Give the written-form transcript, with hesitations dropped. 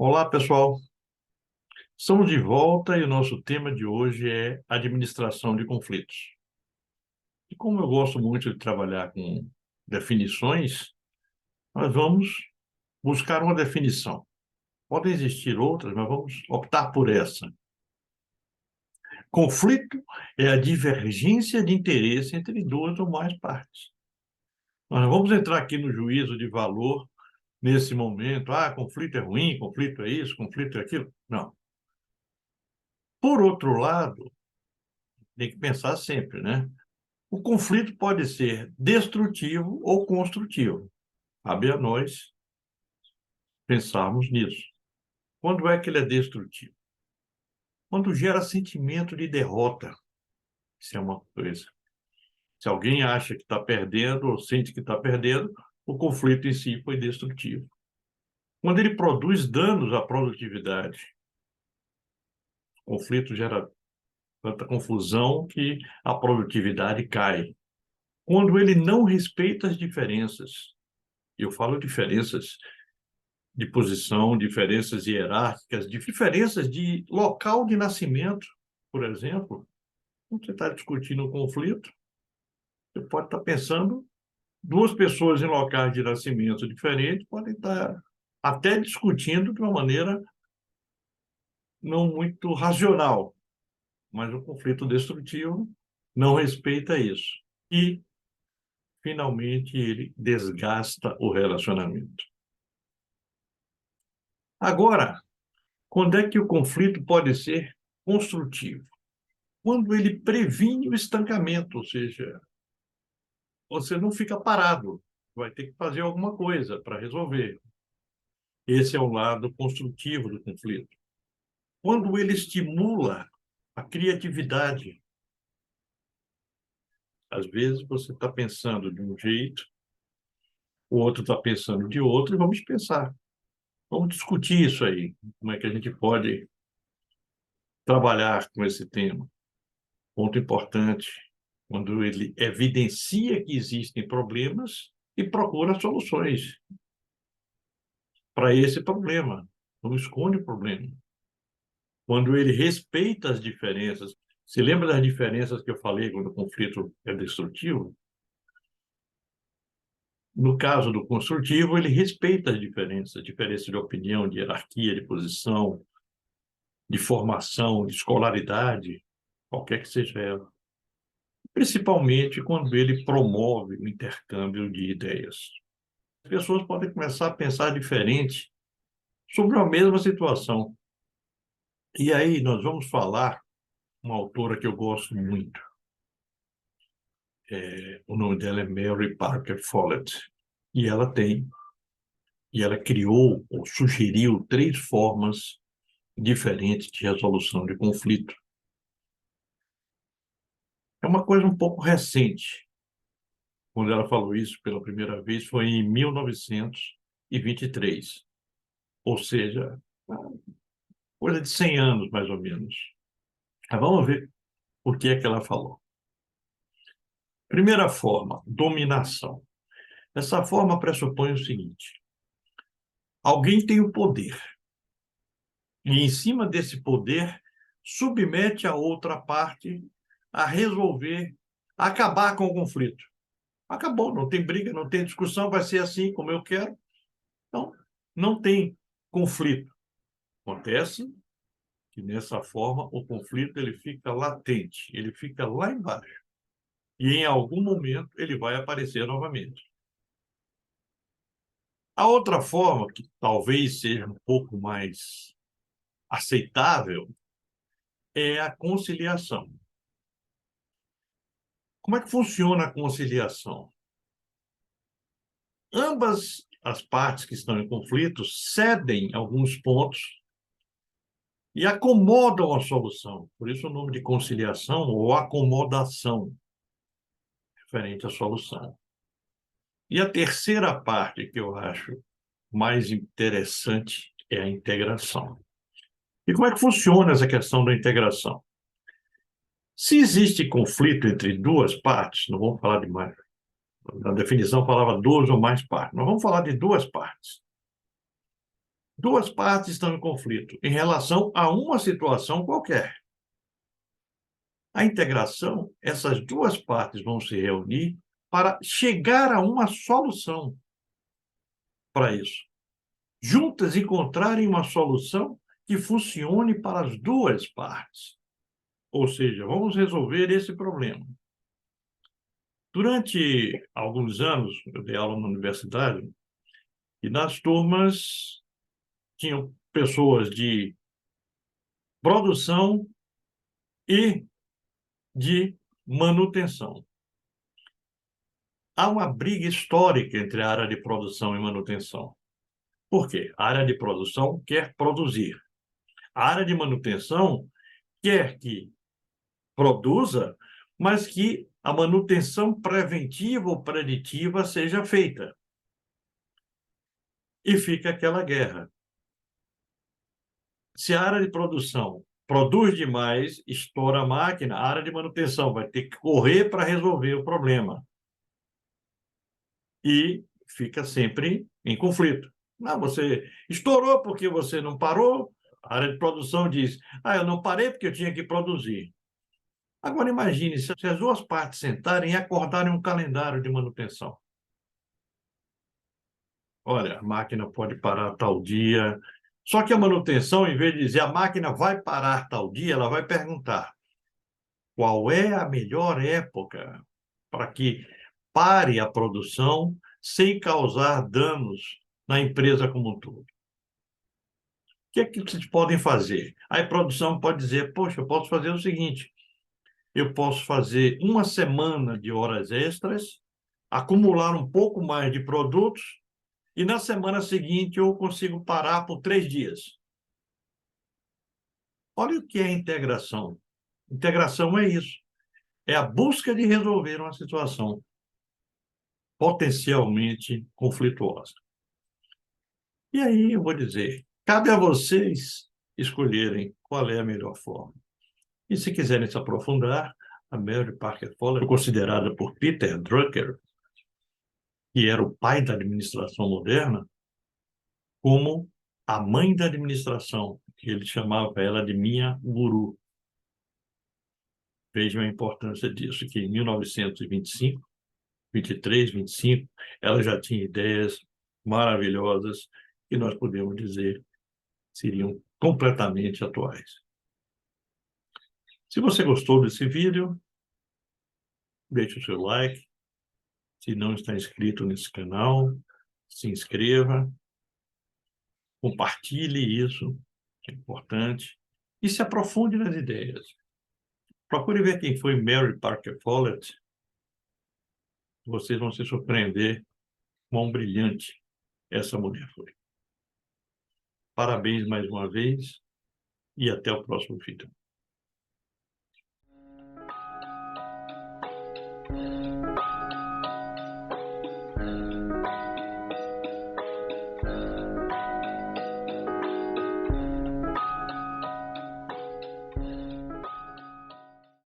Olá, pessoal. Estamos de volta e o nosso tema de hoje é administração de conflitos. E como eu gosto muito de trabalhar com definições, nós vamos buscar uma definição. Podem existir outras, mas vamos optar por essa. Conflito é a divergência de interesse entre duas ou mais partes. Nós não vamos entrar aqui no juízo de valor nesse momento. Conflito é ruim, conflito é isso, conflito é aquilo. Não. Por outro lado, tem que pensar sempre, né? O conflito pode ser destrutivo ou construtivo. Cabe a nós pensarmos nisso. Quando é que ele é destrutivo? Quando gera sentimento de derrota. Isso é uma coisa. Se alguém acha que está perdendo ou sente que está perdendo, o conflito em si foi destrutivo. Quando ele produz danos à produtividade, o conflito gera tanta confusão que a produtividade cai. Quando ele não respeita as diferenças, eu falo diferenças de posição, diferenças hierárquicas, diferenças de local de nascimento, por exemplo. Quando você está discutindo um conflito, você pode estar pensando, duas pessoas em locais de nascimento diferentes podem estar até discutindo de uma maneira não muito racional, mas o conflito destrutivo não respeita isso. E, finalmente, ele desgasta o relacionamento. Agora, quando é que o conflito pode ser construtivo? Quando ele previne o estancamento, ou seja, você não fica parado, vai ter que fazer alguma coisa para resolver. Esse é o lado construtivo do conflito. Quando ele estimula a criatividade, às vezes você está pensando de um jeito, o outro está pensando de outro, e vamos pensar, vamos discutir isso aí, como é que a gente pode trabalhar com esse tema. Ponto importante, quando ele evidencia que existem problemas e procura soluções para esse problema, não esconde o problema. Quando ele respeita as diferenças, se lembra das diferenças que eu falei quando o conflito é destrutivo? No caso do construtivo, ele respeita as diferenças, diferença de opinião, de hierarquia, de posição, de formação, de escolaridade, qualquer que seja ela. Principalmente quando ele promove o intercâmbio de ideias. As pessoas podem começar a pensar diferente sobre a mesma situação. E aí nós vamos falar uma autora que eu gosto muito. O nome dela é Mary Parker Follett. E ela criou ou sugeriu 3 formas diferentes de resolução de conflito. É uma coisa um pouco recente. Quando ela falou isso pela primeira vez foi em 1923. Ou seja, coisa de 100 anos, mais ou menos. Mas vamos ver o que é que ela falou. Primeira forma, dominação. Essa forma pressupõe o seguinte: alguém tem o poder, e em cima desse poder, submete a outra parte a resolver, a acabar com o conflito. Acabou, não tem briga, não tem discussão, vai ser assim como eu quero. Então, não tem conflito. Acontece que, nessa forma, o conflito ele fica latente, ele fica lá embaixo. E, em algum momento, ele vai aparecer novamente. A outra forma, que talvez seja um pouco mais aceitável, é a conciliação. Como é que funciona a conciliação? Ambas as partes que estão em conflito cedem alguns pontos e acomodam a solução. Por isso o nome de conciliação ou acomodação, referente à solução. E a terceira parte que eu acho mais interessante é a integração. E como é que funciona essa questão da integração? Se existe conflito entre duas partes, não vamos falar de mais. Na definição falava duas ou mais partes. Nós vamos falar de duas partes. Duas partes estão em conflito em relação a uma situação qualquer. A integração, essas duas partes vão se reunir para chegar a uma solução para isso. Juntas encontrarem uma solução que funcione para as duas partes. Ou seja, vamos resolver esse problema. Durante alguns anos, eu dei aula na universidade, e nas turmas tinham pessoas de produção e de manutenção. Há uma briga histórica entre a área de produção e manutenção. Por quê? A área de produção quer produzir. A área de manutenção quer que produza, mas que a manutenção preventiva ou preditiva seja feita. E fica aquela guerra. Se a área de produção produz demais, estoura a máquina, a área de manutenção vai ter que correr para resolver o problema. E fica sempre em conflito. Não, você estourou porque você não parou. A área de produção diz: eu não parei porque eu tinha que produzir. Agora imagine se as duas partes sentarem e acordarem um calendário de manutenção. Olha, a máquina pode parar tal dia. Só que a manutenção, em vez de dizer a máquina vai parar tal dia, ela vai perguntar: qual é a melhor época para que pare a produção sem causar danos na empresa como um todo? O que é que vocês podem fazer? Aí a produção pode dizer: poxa, eu posso fazer o seguinte, eu posso fazer uma semana de horas extras, acumular um pouco mais de produtos, e na semana seguinte eu consigo parar por 3 dias. Olha o que é integração. Integração é isso. É a busca de resolver uma situação potencialmente conflituosa. E aí eu vou dizer, cabe a vocês escolherem qual é a melhor forma. E se quiserem se aprofundar, a Mary Parker Foller foi considerada por Peter Drucker, que era o pai da administração moderna, como a mãe da administração, que ele chamava ela de minha guru. Vejam a importância disso, que em 1925, 23, 25, ela já tinha ideias maravilhosas que nós podemos dizer seriam completamente atuais. Se você gostou desse vídeo, deixe o seu like. Se não está inscrito nesse canal, se inscreva, compartilhe isso, que é importante, e se aprofunde nas ideias. Procure ver quem foi Mary Parker Follett. Vocês vão se surpreender quão brilhante essa mulher foi. Parabéns mais uma vez e até o próximo vídeo.